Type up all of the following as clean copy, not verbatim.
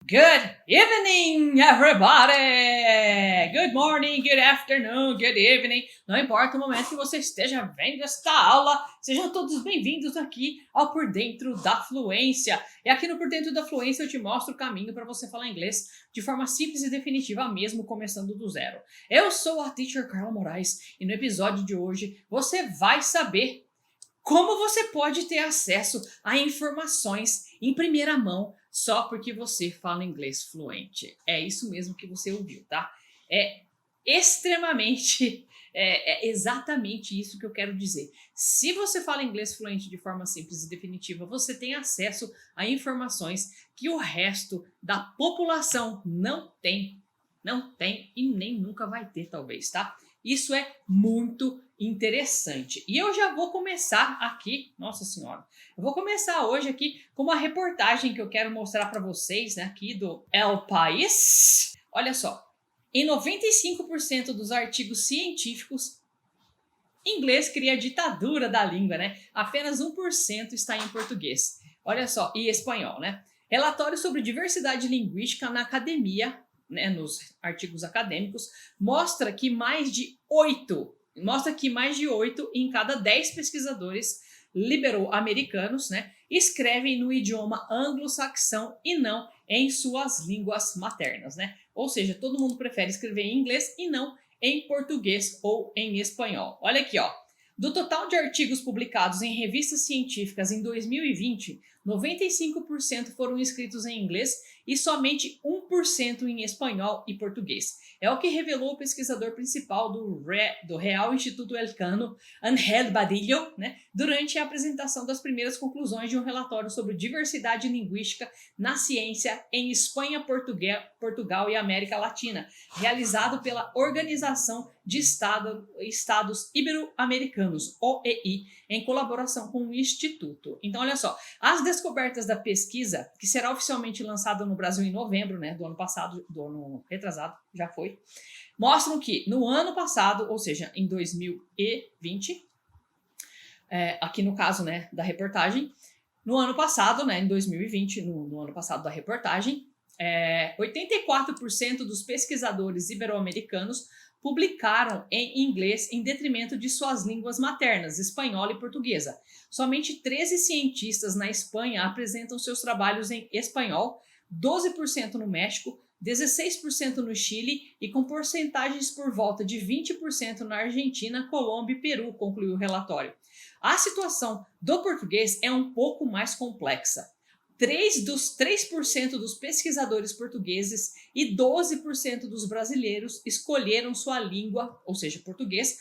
Good evening, everybody! Good morning, good afternoon, good evening. Não importa o momento que você esteja vendo esta aula, sejam todos bem-vindos aqui ao Por Dentro da Fluência. E aqui no Por Dentro da Fluência eu te mostro o caminho para você falar inglês de forma simples e definitiva, mesmo começando do zero. Eu sou a Teacher Carla Moraes e no episódio de hoje você vai saber como você pode ter acesso a informações em primeira mão só porque você fala inglês fluente. É isso mesmo que você ouviu, tá? É extremamente, é exatamente isso que eu quero dizer. Se você fala inglês fluente de forma simples e definitiva, você tem acesso a informações que o resto da população não tem. Não tem e nem nunca vai ter, talvez, tá? Isso é muito interessante. E eu já vou começar aqui, nossa senhora, eu vou começar hoje aqui com uma reportagem que eu quero mostrar para vocês, né, aqui do El País. Olha só, em 95% dos artigos científicos, inglês cria a ditadura da língua, né? Apenas 1% está em português. Olha só, e espanhol, né? Relatório sobre diversidade linguística na academia, né, nos artigos acadêmicos, mostra que mais de 8 em cada 10 pesquisadores libero-americanos, né, escrevem no idioma anglo-saxão e não em suas línguas maternas, né? Ou seja, todo mundo prefere escrever em inglês e não em português ou em espanhol. Olha aqui, ó. Do total de artigos publicados em revistas científicas em 2020, 95% foram escritos em inglês e somente 1% em espanhol e português. É o que revelou o pesquisador principal do Real Instituto Elcano, Ángel Badillo, né, durante a apresentação das primeiras conclusões de um relatório sobre diversidade linguística na ciência em Espanha, Portugal e América Latina, realizado pela Organização de Estados Ibero-Americanos, OEI, em colaboração com o Instituto. Então, olha só, as descobertas da pesquisa, que será oficialmente lançada no Brasil em novembro, né, do ano passado, do ano retrasado, já foi, mostram que no ano passado, ou seja, em 2020, aqui no caso, né, da reportagem, no ano passado, né, em 2020, no ano passado da reportagem, 84% dos pesquisadores ibero-americanos publicaram em inglês em detrimento de suas línguas maternas, espanhola e portuguesa. Somente 13 cientistas na Espanha apresentam seus trabalhos em espanhol, 12% no México, 16% no Chile e com porcentagens por volta de 20% na Argentina, Colômbia e Peru, concluiu o relatório. A situação do português é um pouco mais complexa. 3% dos pesquisadores portugueses e 12% dos brasileiros escolheram sua língua, ou seja, português,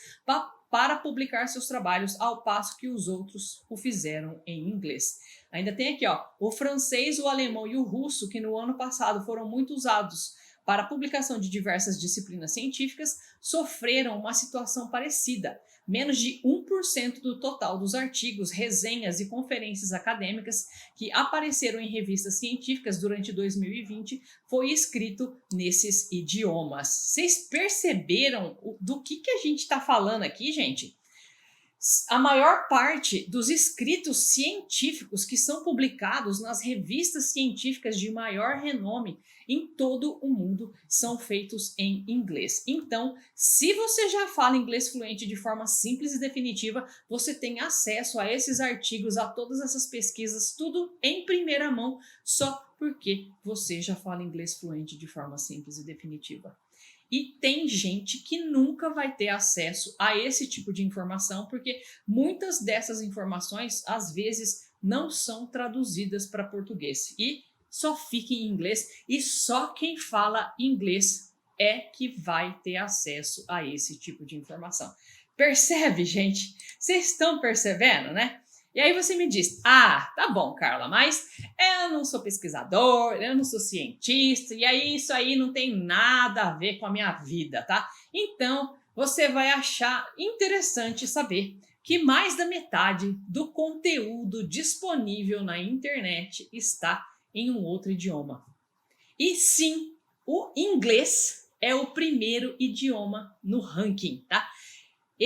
para publicar seus trabalhos, ao passo que os outros o fizeram em inglês. Ainda tem aqui, ó, o francês, o alemão e o russo, que no ano passado foram muito usados para a publicação de diversas disciplinas científicas, sofreram uma situação parecida. Menos de 1% do total dos artigos, resenhas e conferências acadêmicas que apareceram em revistas científicas durante 2020 foi escrito nesses idiomas. Vocês perceberam do que a gente está falando aqui, gente? A maior parte dos escritos científicos que são publicados nas revistas científicas de maior renome em todo o mundo são feitos em inglês. Então, se você já fala inglês fluente de forma simples e definitiva, você tem acesso a esses artigos, a todas essas pesquisas, tudo em primeira mão, só porque você já fala inglês fluente de forma simples e definitiva. E tem gente que nunca vai ter acesso a esse tipo de informação, porque muitas dessas informações, às vezes, não são traduzidas para português e só fica em inglês, e só quem fala inglês é que vai ter acesso a esse tipo de informação. Percebe, gente? Vocês estão percebendo, né? E aí você me diz, tá bom, Carla, mas eu não sou pesquisador, eu não sou cientista, e aí isso aí não tem nada a ver com a minha vida, tá? Então, você vai achar interessante saber que mais da metade do conteúdo disponível na internet está em um outro idioma. E sim, o inglês é o primeiro idioma no ranking, tá? O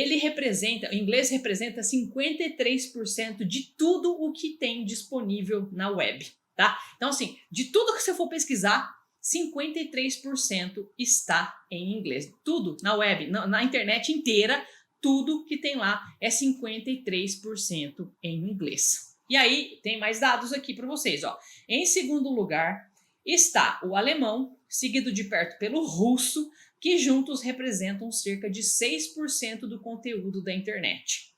inglês representa 53% de tudo o que tem disponível na web. tá? Então, assim, de tudo que você for pesquisar, 53% está em inglês. Tudo na web, na internet inteira, tudo que tem lá é 53% em inglês. E aí, tem mais dados aqui para vocês, ó. Em segundo lugar, está o alemão, seguido de perto pelo russo, que juntos representam cerca de 6% do conteúdo da internet.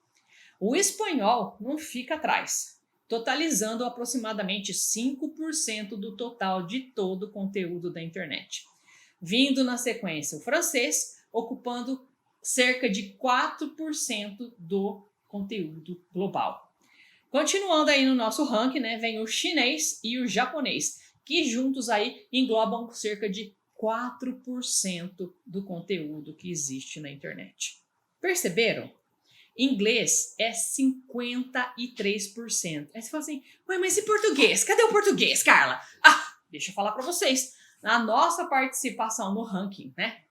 O espanhol não fica atrás, totalizando aproximadamente 5% do total de todo o conteúdo da internet. Vindo na sequência o francês, ocupando cerca de 4% do conteúdo global. Continuando aí no nosso ranking, né, vem o chinês e o japonês, que juntos aí englobam cerca de 4% do conteúdo que existe na internet. Perceberam? Inglês é 53%. Aí você fala assim, ué, mas e português? Cadê o português, Carla? Deixa eu falar para vocês. Na nossa participação no ranking, né?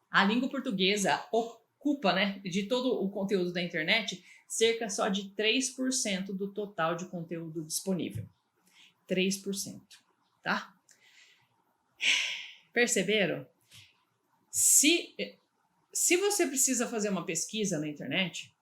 A língua portuguesa ocupa, né, de todo o conteúdo da internet, cerca só de 3% do total de conteúdo disponível. 3%, tá? Perceberam? Se você precisa fazer uma pesquisa na internet,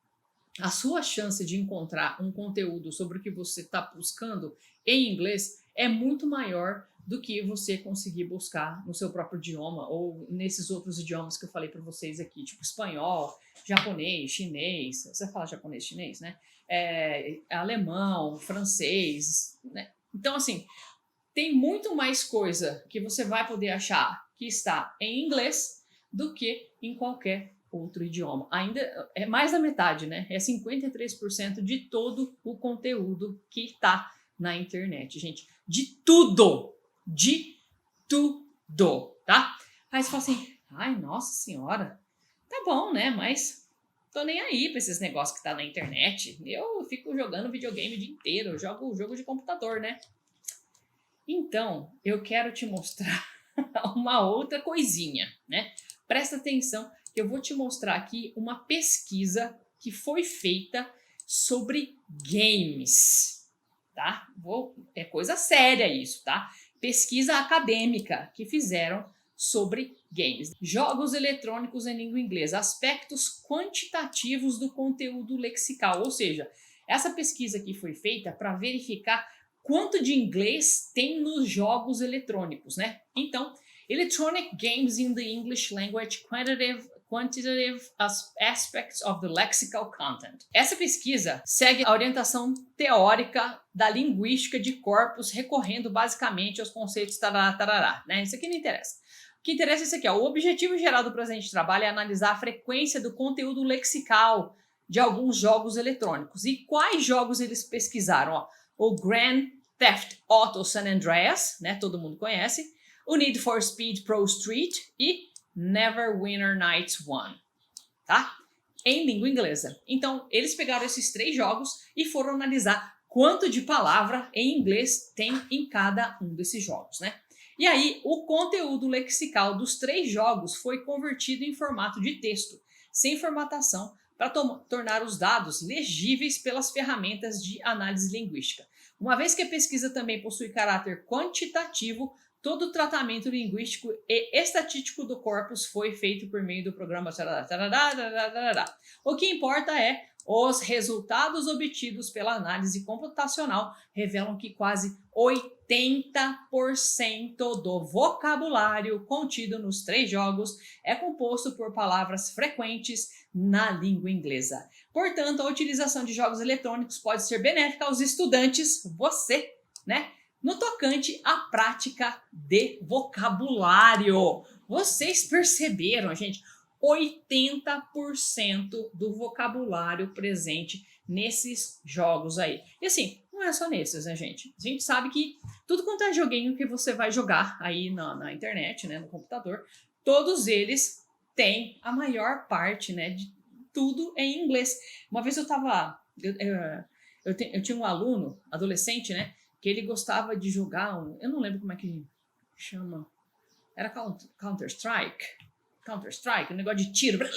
a sua chance de encontrar um conteúdo sobre o que você está buscando em inglês é muito maior do que você conseguir buscar no seu próprio idioma ou nesses outros idiomas que eu falei para vocês aqui, tipo espanhol, japonês, chinês. Você fala japonês, chinês, né? Alemão, francês, né? Então, assim, tem muito mais coisa que você vai poder achar que está em inglês do que em qualquer outro idioma. Ainda é mais da metade, né? É 53% de todo o conteúdo que está na internet, gente. De tudo! De tudo, tá? Aí você fala assim, ai, nossa senhora, tá bom, né? Mas tô nem aí pra esses negócios que tá na internet. Eu fico jogando videogame o dia inteiro, eu jogo jogo de computador, né? Então, eu quero te mostrar uma outra coisinha, né? Presta atenção que eu vou te mostrar aqui uma pesquisa que foi feita sobre games, tá? É coisa séria isso, tá? Pesquisa acadêmica que fizeram sobre games. Jogos eletrônicos em língua inglesa, aspectos quantitativos do conteúdo lexical, ou seja, essa pesquisa aqui foi feita para verificar quanto de inglês tem nos jogos eletrônicos, né? Então, Electronic Games in the English Language Quantitative Aspects of the Lexical Content. Essa pesquisa segue a orientação teórica da linguística de corpos, recorrendo basicamente aos conceitos tarará, né? Isso aqui não interessa. O que interessa é isso aqui, ó. O objetivo geral do presente trabalho é analisar a frequência do conteúdo lexical de alguns jogos eletrônicos. E quais jogos eles pesquisaram? Ó, o Grand Theft Auto San Andreas, né? Todo mundo conhece. O Need for Speed Pro Street e Neverwinter Nights 1, tá? Em língua inglesa. Então, eles pegaram esses 3 jogos e foram analisar quanto de palavra em inglês tem em cada um desses jogos, né? E aí, o conteúdo lexical dos 3 jogos foi convertido em formato de texto, sem formatação, para tornar os dados legíveis pelas ferramentas de análise linguística. Uma vez que a pesquisa também possui caráter quantitativo, todo o tratamento linguístico e estatístico do corpus foi feito por meio do programa. O que importa é os resultados obtidos pela análise computacional revelam que quase 80% do vocabulário contido nos 3 jogos é composto por palavras frequentes na língua inglesa. Portanto, a utilização de jogos eletrônicos pode ser benéfica aos estudantes, você, né? No tocante à prática de vocabulário. Vocês perceberam, gente? 80% do vocabulário presente nesses jogos aí. E assim, não é só nesses, né, gente? A gente sabe que tudo quanto é joguinho que você vai jogar aí na internet, né, no computador, todos eles têm a maior parte, né, de tudo em inglês. Uma vez eu tinha um aluno, adolescente, né, que ele gostava de jogar eu não lembro como é que chama, era Counter-Strike, um negócio de tiro,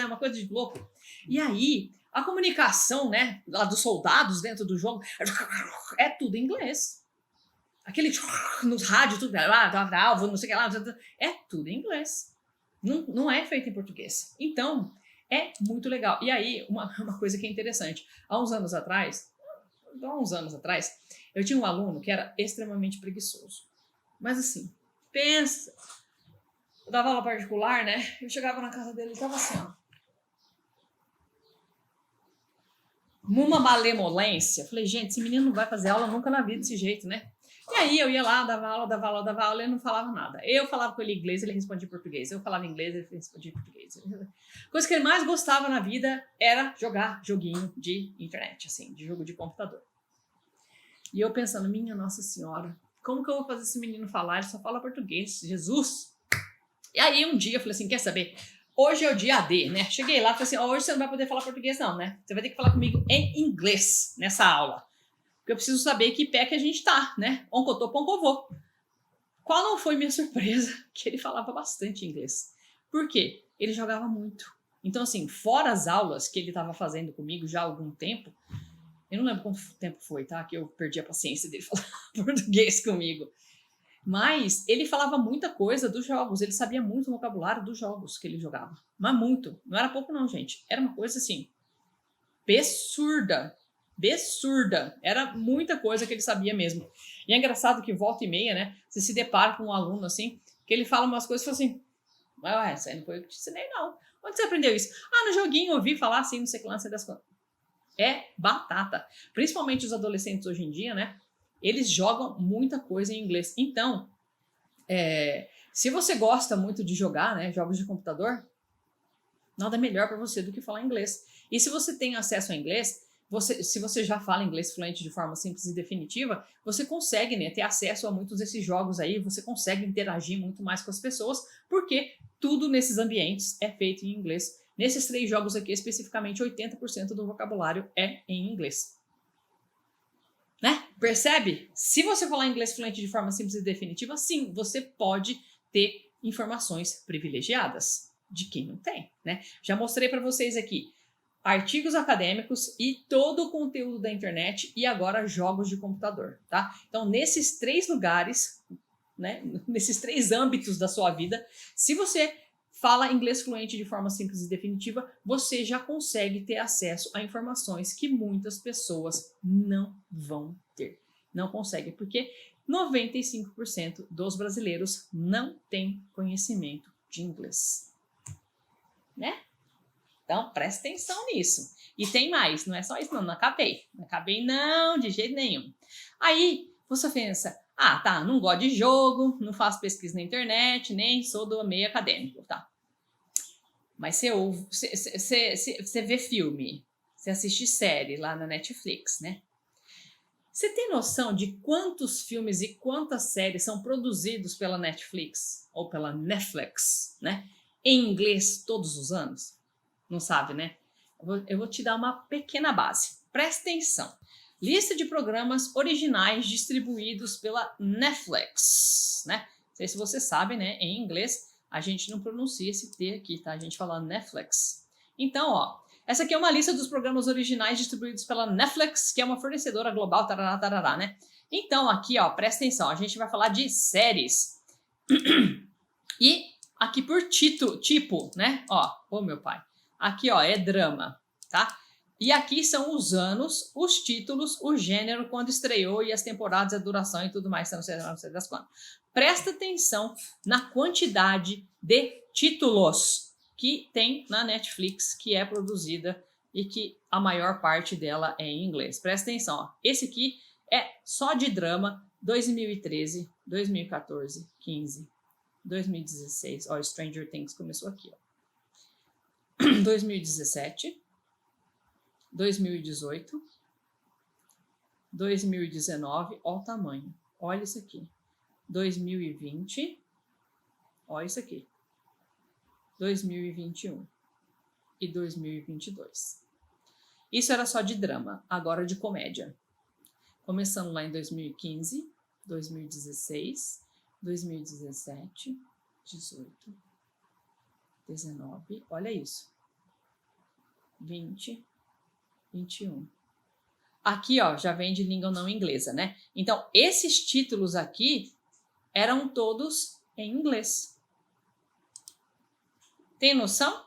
uma coisa de louco. E aí, a comunicação, né, lá dos soldados dentro do jogo, é tudo em inglês. aquele nos rádios, tudo, alvo, não sei o que lá, é tudo em inglês. Não é feito em português. Então, é muito legal. E aí, uma coisa que é interessante. Há uns anos atrás, eu tinha um aluno que era extremamente preguiçoso. Mas assim, pensa. Eu dava aula particular, né? Eu chegava na casa dele e tava assim, ó. Numa malemolência. Falei, gente, esse menino não vai fazer aula nunca na vida desse jeito, né? E aí eu ia lá, dava aula, ele não falava nada. Eu falava com ele em inglês, ele respondia em português. Eu falava em inglês, ele respondia em português. A coisa que ele mais gostava na vida era jogar joguinho de internet, assim, de jogo de computador. E eu pensando, minha Nossa Senhora, como que eu vou fazer esse menino falar? Ele só fala português, Jesus! E aí um dia eu falei assim, quer saber? Hoje é o dia D, né? Cheguei lá e falei assim, hoje você não vai poder falar português não, né? Você vai ter que falar comigo em inglês nessa aula. Porque eu preciso saber que pé que a gente tá, né? Onde eu tô, onde eu vou. Qual não foi minha surpresa? Que ele falava bastante inglês. Por quê? Ele jogava muito. Então, assim, fora as aulas que ele estava fazendo comigo já há algum tempo, eu não lembro quanto tempo foi, tá? Que eu perdi a paciência dele falar português comigo. Mas ele falava muita coisa dos jogos, ele sabia muito o vocabulário dos jogos que ele jogava. Mas muito. Não era pouco não, gente. Era uma coisa assim, absurda. Era muita coisa que ele sabia mesmo. E é engraçado que volta e meia, né? Você se depara com um aluno assim, que ele fala umas coisas e fala assim, ué, isso aí não foi eu que te ensinei não. Onde você aprendeu isso? Ah, no joguinho eu ouvi falar assim, não sei o que lá, não sei das coisas. É batata. Principalmente os adolescentes hoje em dia, né? Eles jogam muita coisa em inglês. Então, se você gosta muito de jogar, né, jogos de computador, nada melhor para você do que falar inglês. E se você tem acesso a inglês, se você já fala inglês fluente de forma simples e definitiva, você consegue, né, ter acesso a muitos desses jogos aí, você consegue interagir muito mais com as pessoas, porque tudo nesses ambientes é feito em inglês. Nesses 3 jogos aqui, especificamente, 80% do vocabulário é em inglês. Né? Percebe? Se você falar inglês fluente de forma simples e definitiva, sim, você pode ter informações privilegiadas de quem não tem, né? Já mostrei para vocês aqui artigos acadêmicos e todo o conteúdo da internet e agora jogos de computador, tá? Então, nesses 3 lugares, né, nesses 3 âmbitos da sua vida, se você fala inglês fluente de forma simples e definitiva, você já consegue ter acesso a informações que muitas pessoas não vão ter. Não conseguem, porque 95% dos brasileiros não têm conhecimento de inglês. Né? Então, presta atenção nisso. E tem mais, não é só isso não acabei. Não acabei não, de jeito nenhum. Aí, você pensa, ah, tá, não gosto de jogo, não faço pesquisa na internet, nem sou do meio acadêmico, tá? Mas você vê filme, você assiste série lá na Netflix, né? Você tem noção de quantos filmes e quantas séries são produzidos pela Netflix ou pela Netflix, né? Em inglês todos os anos? Não sabe, né? Eu vou te dar uma pequena base. Presta atenção. Lista de programas originais distribuídos pela Netflix, né? Não sei se você sabe, né? Em inglês, a gente não pronuncia esse T aqui, tá? A gente fala Netflix. Então, ó, essa aqui é uma lista dos programas originais distribuídos pela Netflix, que é uma fornecedora global, tarará, tarará, né? Então, aqui, ó, presta atenção, a gente vai falar de séries. E aqui por tipo, né? Ó, meu pai. Aqui, ó, é drama, tá? E aqui são os anos, os títulos, o gênero, quando estreou e as temporadas, a duração e tudo mais, não sei das quantas. Presta atenção na quantidade de títulos que tem na Netflix, que é produzida e que a maior parte dela é em inglês. Presta atenção, ó. Esse aqui é só de drama 2013, 2014, 15, 2016. Ó, Stranger Things começou aqui, ó. 2017, 2018, 2019, ó o tamanho, olha isso aqui, 2020, olha isso aqui, 2021 e 2022. Isso era só de drama, agora de comédia. Começando lá em 2015, 2016, 2017, 18, 19, olha isso. 20, 21. Aqui, ó, já vem de língua não inglesa, né? Então, esses títulos aqui eram todos em inglês. Tem noção?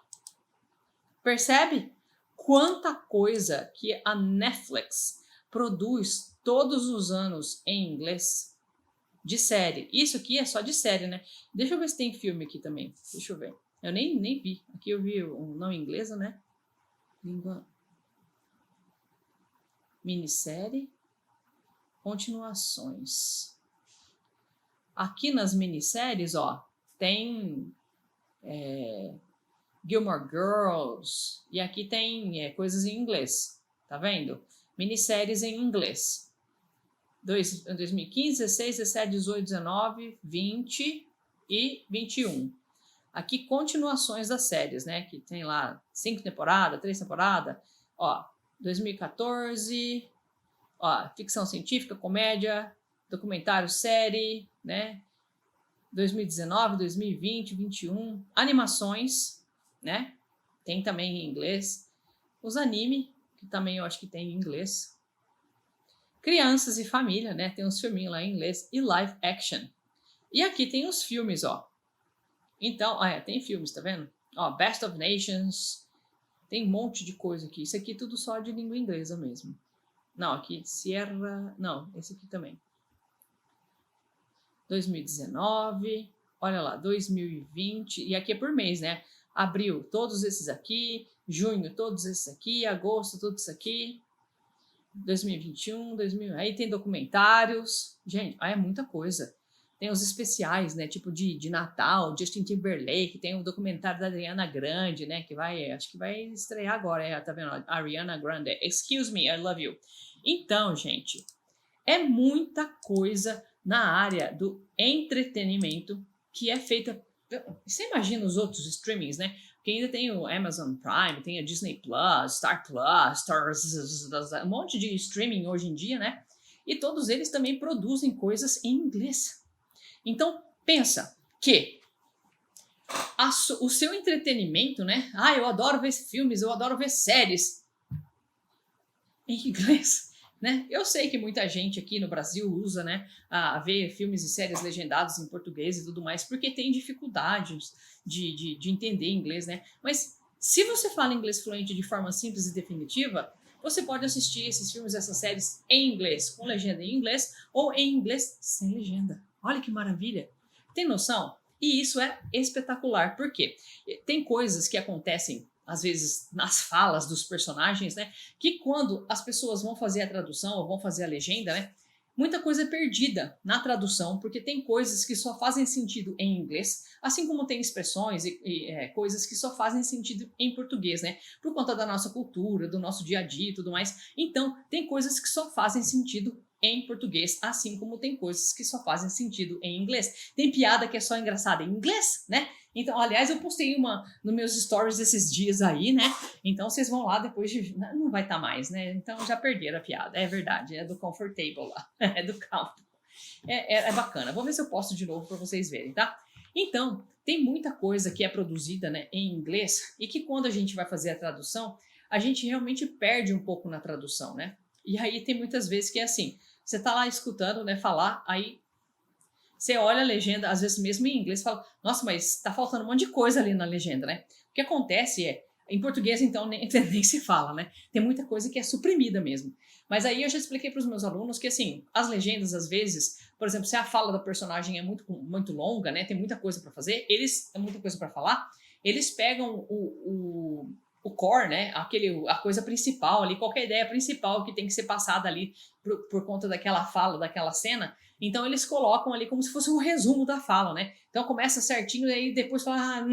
Percebe? Quanta coisa que a Netflix produz todos os anos em inglês de série. Isso aqui é só de série, né? Deixa eu ver se tem filme aqui também. Deixa eu ver. Eu nem vi. Aqui eu vi um não inglesa, né? Língua. Minissérie. Continuações. Aqui nas minisséries, ó, tem Gilmore Girls, e aqui tem coisas em inglês, tá vendo? Minisséries em inglês. 2015, 16, 17, 18, 19, 20 e 21. Aqui continuações das séries, né? Que tem lá 5 temporadas, 3 temporadas. Ó, 2014, ó, ficção científica, comédia, documentário, série, né? 2019, 2020, 21, animações, né? Tem também em inglês. Os anime, que também eu acho que tem em inglês. Crianças e família, né? Tem uns filminhos lá em inglês. E live action. E aqui tem os filmes, ó. Então, tem filmes, tá vendo? Ó, Best of Nations. Tem um monte de coisa aqui. Isso aqui tudo só de língua inglesa mesmo. Não, aqui Sierra... Não, esse aqui também. 2019, olha lá, 2020, e aqui é por mês, né? Abril, todos esses aqui, junho, todos esses aqui, agosto, tudo isso aqui, 2021, 2000, aí tem documentários, gente, é muita coisa. Tem os especiais, né? Tipo de Natal, Justin Timberlake, tem o documentário da Ariana Grande, né? Que vai, acho que vai estrear agora, tá vendo? Ariana Grande, Excuse Me, I Love You. Então, gente, é muita coisa na área do entretenimento que é feita. Você imagina os outros streamings, né? Porque ainda tem o Amazon Prime, tem a Disney Plus, Star Plus, um monte de streaming hoje em dia, né? E todos eles também produzem coisas em inglês. Então, pensa que o seu entretenimento, né? Ah, eu adoro ver filmes, eu adoro ver séries em inglês. Né? Eu sei que muita gente aqui no Brasil usa, né, a ver filmes e séries legendados em português e tudo mais, porque tem dificuldades de entender inglês, né? Mas se você fala inglês fluente de forma simples e definitiva, você pode assistir esses filmes, essas séries em inglês, com legenda em inglês, ou em inglês sem legenda. Olha que maravilha! Tem noção? E isso é espetacular, porque tem coisas que acontecem às vezes nas falas dos personagens, né? Que quando as pessoas vão fazer a tradução ou vão fazer a legenda, né? Muita coisa é perdida na tradução, porque tem coisas que só fazem sentido em inglês, assim como tem expressões e coisas que só fazem sentido em português, né? Por conta da nossa cultura, do nosso dia a dia e tudo mais. Então, tem coisas que só fazem sentido em português, assim como tem coisas que só fazem sentido em inglês. Tem piada que é só engraçada em inglês, né? Então, aliás, eu postei uma nos meus stories esses dias aí, né? Então, vocês vão lá depois de... Não vai estar mais, né? Então, já perderam a piada. É verdade, é do Comfortable lá. É do Comfortable. É bacana. Vou ver se eu posto de novo para vocês verem, tá? Então, tem muita coisa que é produzida, né, em inglês e que quando a gente vai fazer a tradução, a gente realmente perde um pouco na tradução, né? E aí tem muitas vezes que é assim, você tá lá escutando, né, falar, aí você olha a legenda, às vezes mesmo em inglês, fala, nossa, mas tá faltando um monte de coisa ali na legenda, né? O que acontece em português, então, nem se fala, né? Tem muita coisa que é suprimida mesmo. Mas aí eu já expliquei para os meus alunos que, assim, as legendas, às vezes, por exemplo, se a fala da personagem é muito longa, né? Tem muita coisa para fazer, muita coisa para falar, eles pegam o core, né? A coisa principal ali, qualquer ideia principal que tem que ser passada ali por conta daquela fala, daquela cena. Então eles colocam ali como se fosse um resumo da fala, né? Então começa certinho e aí depois fala,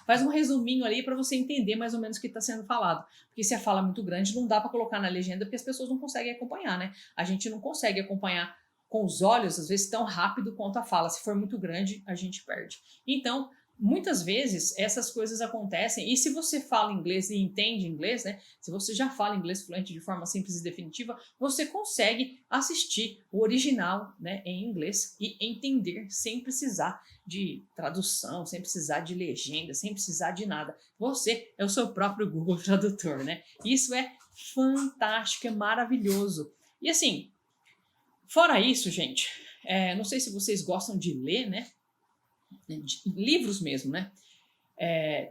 faz um resuminho ali para você entender mais ou menos o que está sendo falado. Porque se a fala é muito grande, não dá para colocar na legenda porque as pessoas não conseguem acompanhar, né? A gente não consegue acompanhar com os olhos, às vezes, tão rápido quanto a fala. Se for muito grande, a gente perde. Então, muitas vezes essas coisas acontecem, e se você fala inglês e entende inglês, né? Se você já fala inglês fluente de forma simples e definitiva, você consegue assistir o original, né, em inglês e entender sem precisar de tradução, sem precisar de legenda, sem precisar de nada. Você é o seu próprio Google Tradutor, né? Isso é fantástico, é maravilhoso. E assim, fora isso, gente, não sei se vocês gostam de ler, né? Livros mesmo, né?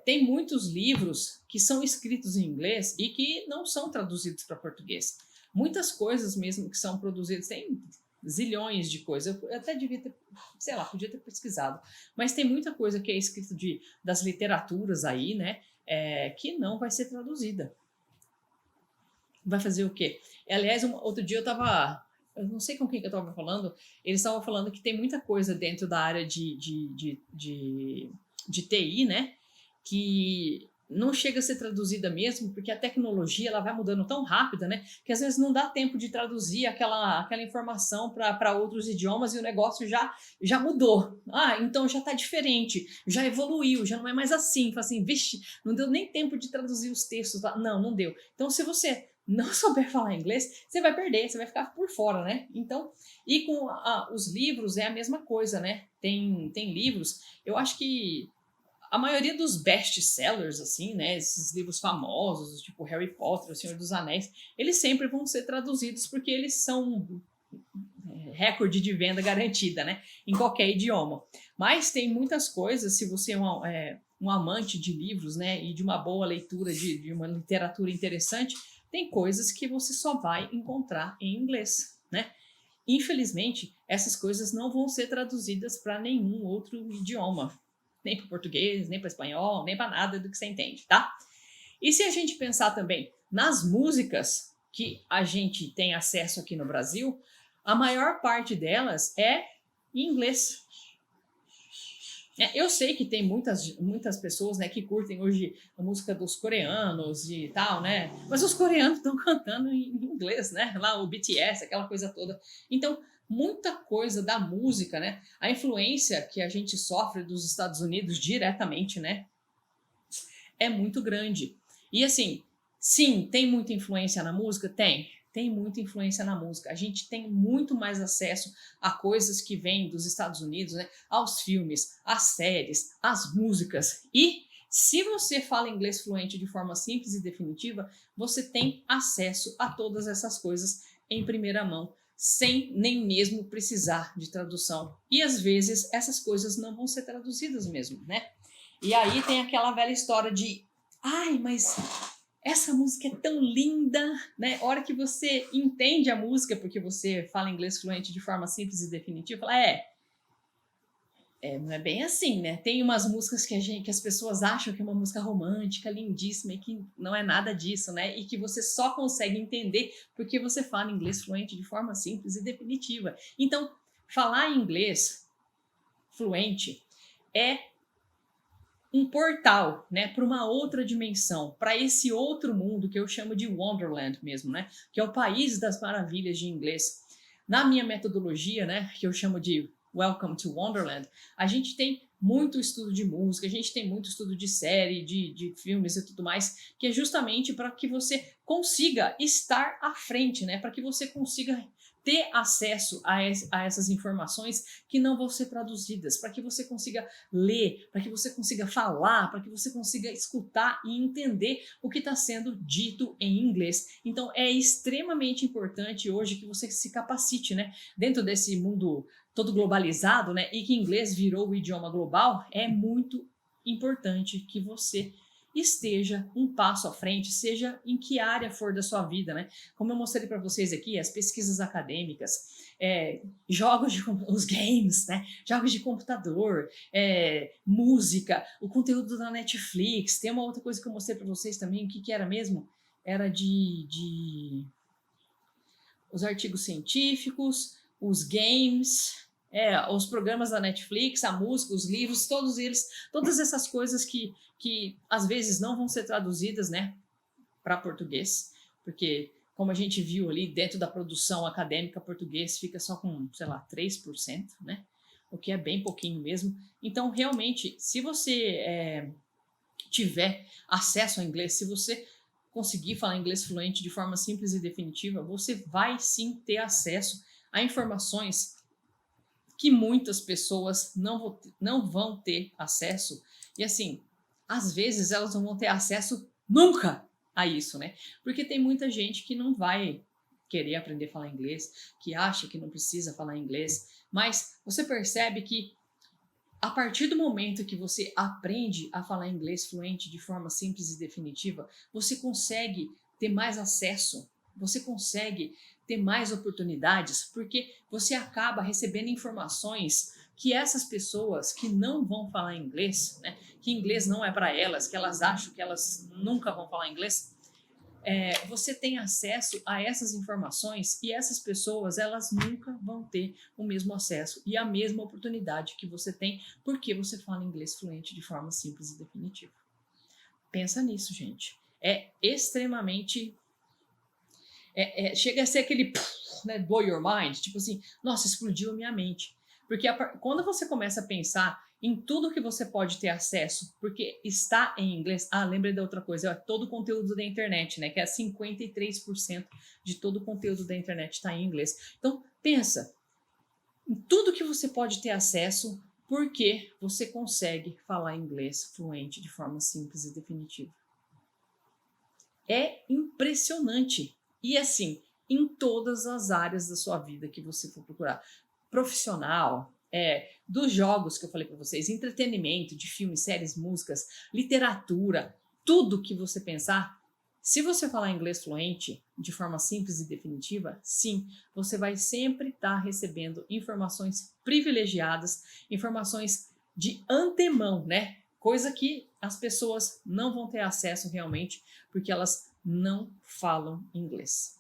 Tem muitos livros que são escritos em inglês e que não são traduzidos para português. Muitas coisas mesmo que são produzidas, tem zilhões de coisas. Eu até devia ter, sei lá, podia ter pesquisado. Mas tem muita coisa que é escrito das literaturas aí, né? Que não vai ser traduzida. Vai fazer o quê? Aliás, outro dia eu não sei com quem que eu estava falando, eles estavam falando que tem muita coisa dentro da área de TI, né? Que não chega a ser traduzida mesmo, porque a tecnologia ela vai mudando tão rápida, né? Que às vezes não dá tempo de traduzir aquela informação para outros idiomas e o negócio já mudou. Então já está diferente, já evoluiu, já não é mais assim. Fala assim, vixe, não deu nem tempo de traduzir os textos. Não deu. Então, se você não souber falar inglês, você vai perder, você vai ficar por fora, né? Então, e com os livros é a mesma coisa, né? Tem livros, eu acho que a maioria dos best-sellers, assim, né, esses livros famosos, tipo Harry Potter, O Senhor dos Anéis, eles sempre vão ser traduzidos porque eles são recorde de venda garantida, né, em qualquer idioma. Mas tem muitas coisas, se você é um amante de livros, né, e de uma boa leitura, de uma literatura interessante, tem coisas que você só vai encontrar em inglês, né? Infelizmente, essas coisas não vão ser traduzidas para nenhum outro idioma, nem para português, nem para espanhol, nem para nada do que você entende, tá? E se a gente pensar também nas músicas que a gente tem acesso aqui no Brasil, a maior parte delas é em inglês. Eu sei que tem muitas pessoas, né, que curtem hoje a música dos coreanos e tal, né? Mas os coreanos estão cantando em inglês, né? Lá o BTS, aquela coisa toda. Então, muita coisa da música, né? A influência que a gente sofre dos Estados Unidos diretamente, né? É muito grande. E assim, sim, tem muita influência na música? Tem muita influência na música. A gente tem muito mais acesso a coisas que vêm dos Estados Unidos, né? Aos filmes, às séries, às músicas. E se você fala inglês fluente de forma simples e definitiva, você tem acesso a todas essas coisas em primeira mão, sem nem mesmo precisar de tradução. E às vezes essas coisas não vão ser traduzidas mesmo, né? E aí tem aquela velha história de mas essa música é tão linda, né? A hora que você entende a música, porque você fala inglês fluente de forma simples e definitiva, fala, não é bem assim, né? Tem umas músicas que as pessoas acham que é uma música romântica, lindíssima, e que não é nada disso, né? E que você só consegue entender porque você fala inglês fluente de forma simples e definitiva. Então, falar inglês fluente é um portal, né, para uma outra dimensão, para esse outro mundo que eu chamo de Wonderland mesmo, né, que é o país das maravilhas de inglês. Na minha metodologia, né, que eu chamo de Welcome to Wonderland, a gente tem muito estudo de música, a gente tem muito estudo de série, de filmes e tudo mais, que é justamente para que você consiga estar à frente, né, para que você consiga ter acesso a essas informações que não vão ser traduzidas, para que você consiga ler, para que você consiga falar, para que você consiga escutar e entender o que está sendo dito em inglês. Então é extremamente importante hoje que você se capacite, né? Dentro desse mundo todo globalizado, né? E que inglês virou o idioma global, é muito importante que você esteja um passo à frente, seja em que área for da sua vida, né? Como eu mostrei para vocês aqui, as pesquisas acadêmicas, os games, né? Jogos de computador, música, o conteúdo da Netflix. Tem uma outra coisa que eu mostrei para vocês também, o que era mesmo? Era de os artigos científicos, os games, os programas da Netflix, a música, os livros, todos eles, todas essas coisas que às vezes não vão ser traduzidas, né, para português, porque como a gente viu ali dentro da produção acadêmica, português fica só com, sei lá, 3%, né? O que é bem pouquinho mesmo. Então, realmente, se você tiver acesso ao inglês, se você conseguir falar inglês fluente de forma simples e definitiva, você vai sim ter acesso a informações que muitas pessoas não vão ter acesso. E assim, às vezes elas não vão ter acesso nunca a isso, né? Porque tem muita gente que não vai querer aprender a falar inglês, que acha que não precisa falar inglês, mas você percebe que a partir do momento que você aprende a falar inglês fluente de forma simples e definitiva, você consegue ter mais acesso, você consegue ter mais oportunidades, porque você acaba recebendo informações que essas pessoas que não vão falar inglês, né, que inglês não é para elas, que elas acham que elas nunca vão falar inglês, você tem acesso a essas informações e essas pessoas, elas nunca vão ter o mesmo acesso e a mesma oportunidade que você tem porque você fala inglês fluente de forma simples e definitiva. Pensa nisso, gente. É extremamente... chega a ser aquele, né, blow your mind, tipo assim, nossa, explodiu a minha mente. Porque quando você começa a pensar em tudo que você pode ter acesso, porque está em inglês. Ah, lembrei da outra coisa, todo o conteúdo da internet, né? Que é 53% de todo o conteúdo da internet está em inglês. Então, pensa em tudo que você pode ter acesso, porque você consegue falar inglês fluente de forma simples e definitiva. É impressionante. E assim, em todas as áreas da sua vida que você for procurar. Profissional, dos jogos que eu falei para vocês, entretenimento, de filmes, séries, músicas, literatura, tudo que você pensar, se você falar inglês fluente, de forma simples e definitiva, sim, você vai sempre estar recebendo informações privilegiadas, informações de antemão, né? Coisa que as pessoas não vão ter acesso realmente, porque elas não falam inglês.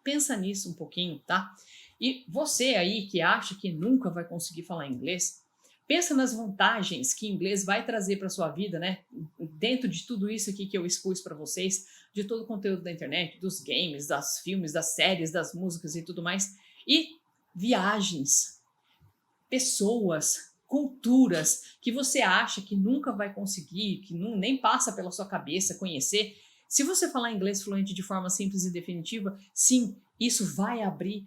Pensa nisso um pouquinho, tá? E você aí que acha que nunca vai conseguir falar inglês, pensa nas vantagens que inglês vai trazer para sua vida, né? Dentro de tudo isso aqui que eu expus para vocês, de todo o conteúdo da internet, dos games, das filmes, das séries, das músicas e tudo mais. E viagens, pessoas, culturas que você acha que nunca vai conseguir, que nem passa pela sua cabeça conhecer. Se você falar inglês fluente de forma simples e definitiva, sim, isso vai abrir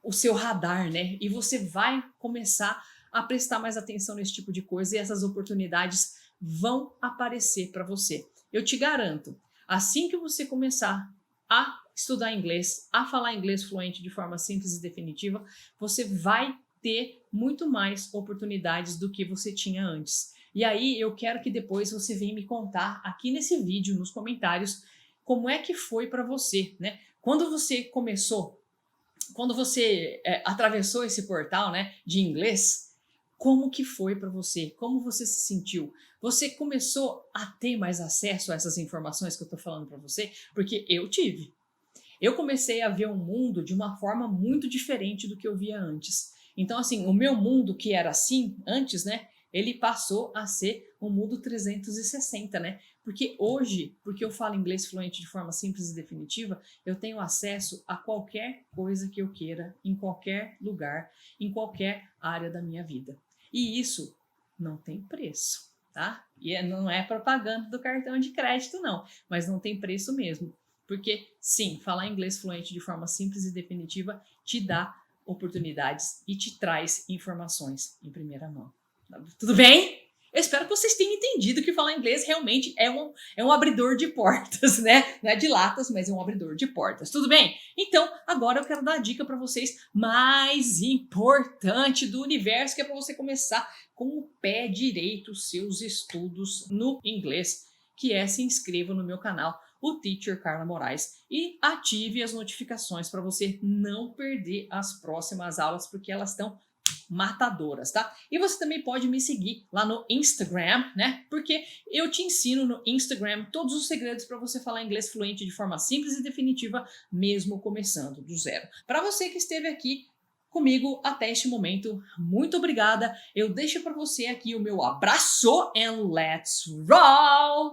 o seu radar, né? E você vai começar a prestar mais atenção nesse tipo de coisa e essas oportunidades vão aparecer para você. Eu te garanto, assim que você começar a estudar inglês, a falar inglês fluente de forma simples e definitiva, você vai ter muito mais oportunidades do que você tinha antes. E aí eu quero que depois você venha me contar aqui nesse vídeo, nos comentários, como é que foi para você, né? Quando você começou, quando você atravessou esse portal, né, de inglês, como que foi para você? Como você se sentiu? Você começou a ter mais acesso a essas informações que eu estou falando para você? Porque eu tive. Eu comecei a ver o mundo de uma forma muito diferente do que eu via antes. Então, assim, o meu mundo que era assim antes, né, ele passou a ser um mundo 360, né? Porque hoje, porque eu falo inglês fluente de forma simples e definitiva, eu tenho acesso a qualquer coisa que eu queira, em qualquer lugar, em qualquer área da minha vida. E isso não tem preço, tá? E não é propaganda do cartão de crédito, não, mas não tem preço mesmo. Porque, sim, falar inglês fluente de forma simples e definitiva te dá oportunidades e te traz informações em primeira mão. Tudo bem? Eu espero que vocês tenham entendido que falar inglês realmente é um abridor de portas, né? Não é de latas, mas é um abridor de portas. Tudo bem? Então, agora eu quero dar a dica para vocês mais importante do universo, que é para você começar com o pé direito os seus estudos no inglês, que é se inscreva no meu canal, o Teacher Carla Moraes, e ative as notificações para você não perder as próximas aulas, porque elas estão matadoras, tá? E você também pode me seguir lá no Instagram, né? Porque eu te ensino no Instagram todos os segredos para você falar inglês fluente de forma simples e definitiva, mesmo começando do zero. Para você que esteve aqui comigo até este momento, muito obrigada. Eu deixo para você aqui o meu abraço and let's roll!